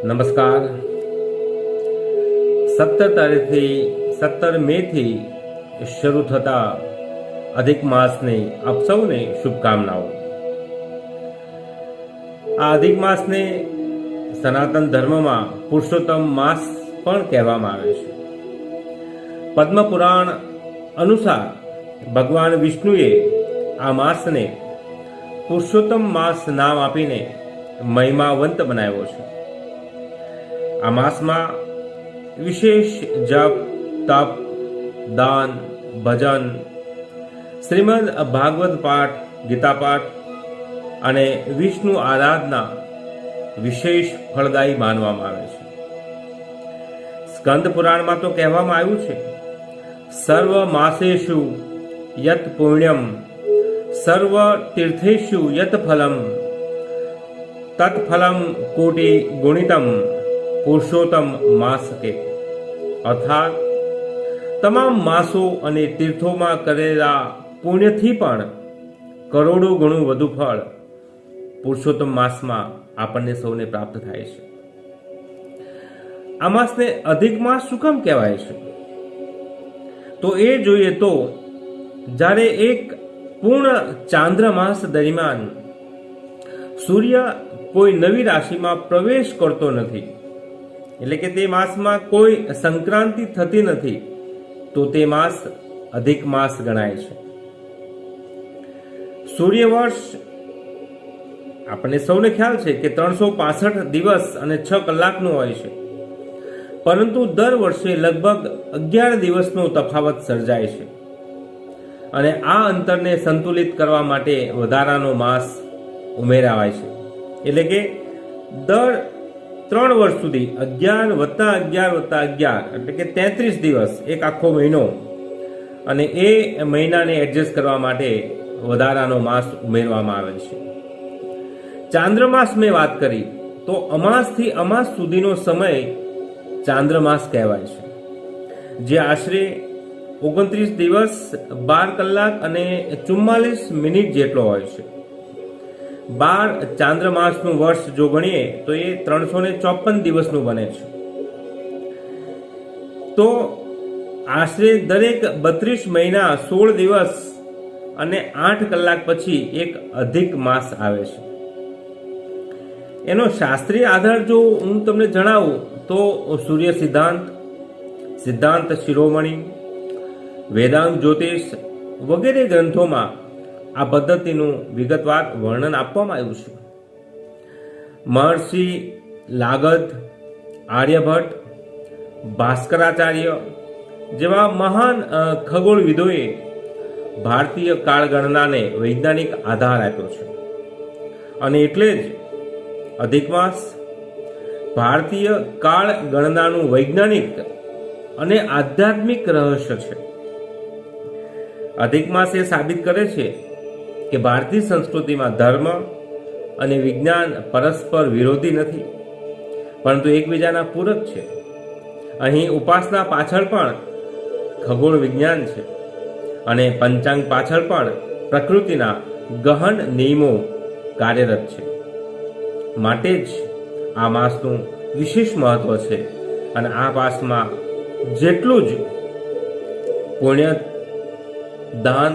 નમસ્કાર. 17 મે થી શરૂ થતા અધિક માસની આપ સૌને શુભકામનાઓ. આ અધિક માસને સનાતન ધર્મમાં પુરુષોત્તમ માસ પણ કહેવામાં આવે છે. પદ્મ પુરાણ અનુસાર ભગવાન વિષ્ણુએ આ માસને પુરુષોત્તમ માસ નામ આપીને મહિમાવંત બનાવ્યો છે. આ માસમાં વિશેષ જપ, તપ, દાન, ભજન, શ્રીમદ ભાગવત પાઠ, ગીતા પાઠ અને વિષ્ણુ આરાધના વિશેષ ફળદાયી માનવામાં આવે છે. સ્કંદ પુરાણમાં તો કહેવામાં આવ્યું છે, સર્વ માસેષુ યત પુણ્યમ સર્વ તીર્થેષુ યત ફલમ તત્ફલમ કોટી ગુણિતમ પુરુષોત્તમ માસ કે. અર્થાત તમામ માસો અને તીર્થોમાં કરેલા પુણ્યથી પણ કરોડો ગણું વધુ ફળ પુરુષોત્તમ માસમાં આપણને સૌને પ્રાપ્ત થાય છે. આ માસને અધિક માસ શું કામ કહેવાય છે? તો એ જોઈએ તો જ્યારે એક પૂર્ણ ચાંદ્રમાસ દરમિયાન સૂર્ય કોઈ નવી રાશિમાં પ્રવેશ કરતો નથી, એટલે કે તે માસમાં કોઈ સંક્રાંતિ થતી નથી, તો તે માસ અધિક માસ ગણાય છે. સૂર્યવર્ષ આપણને સૌને ખ્યાલ છે કે 365 દિવસ અને 6 કલાકનું હોય છે, પરંતુ દર વર્ષે લગભગ 11 દિવસનો તફાવત સર્જાય છે અને આ અંતરને સંતુલિત કરવા માટે વધારાનો માસ ઉમેરાવાય છે. એટલે કે દર 3 વર્ષ સુધી 11 વત્તા 11 વત્તા 11 એટલે કે 33 દિવસ, એક આખો મહિનો, અને એ મહિનાને એડજસ્ટ કરવા માટે વધારાનો માસ ઉમેરવામાં આવે છે. ચાંદ્રમાસ મેં વાત કરી તો અમાસથી અમાસ સુધીનો સમય ચાંદ્રમાસ કહેવાય છે, જે આશરે 29 દિવસ 12 કલાક અને 44 મિનિટ જેટલો હોય છે. 12 ચાંદ્રમાસનું વર્ષ જો ગણીએ તો એ 354 દિવસનું બને છે. તો આશરે દરેક 32 મહિના 16 દિવસ અને 8 કલાક પછી એક અધિક માસ આવે છે. એનો શાસ્ત્રીય આધાર જો હું તમને જણાવું તો સૂર્ય સિદ્ધાંત શિરોમણી, વેદાંત જ્યોતિષ વગેરે ગ્રંથોમાં આ પદ્ધતિનું વિગતવાર વર્ણન આપવામાં આવ્યું છે. મહર્ષિ લાગદ, આર્યભટ્ટ, ભાસ્કરાચાર્ય જેવા મહાન ખગોળવિદોએ ભારતીય કાળગણનાને વૈજ્ઞાનિક આધાર આપ્યો છે, અને એટલે જ અધિક માસ ભારતીય કાળ ગણનાનું વૈજ્ઞાનિક અને આધ્યાત્મિક રહસ્ય છે. અધિક માસ એ સાબિત કરે છે કે ભારતીય સંસ્કૃતિમાં ધર્મ અને વિજ્ઞાન પરસ્પર વિરોધી નથી, પરંતુ એકબીજાના પૂરક છે. અહીં ઉપાસના પાછળ પણ ખગોળ વિજ્ઞાન છે અને પંચાંગ પાછળ પણ પ્રકૃતિના ગહન નિયમો કાર્યરત છે. માટે જ આ માસનું વિશેષ મહત્વ છે, અને આ માસમાં જેટલું જ પુણ્ય, દાન,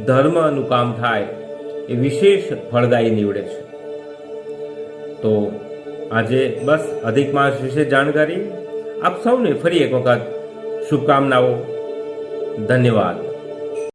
ધર્મનું કામ થાય એ વિશેષ ફળદાયી નીવડે છે. તો આજે બસ અધિક માસ વિશે જાણકારી. આપ સૌને ફરી એક વખત શુભકામનાઓ. ધન્યવાદ.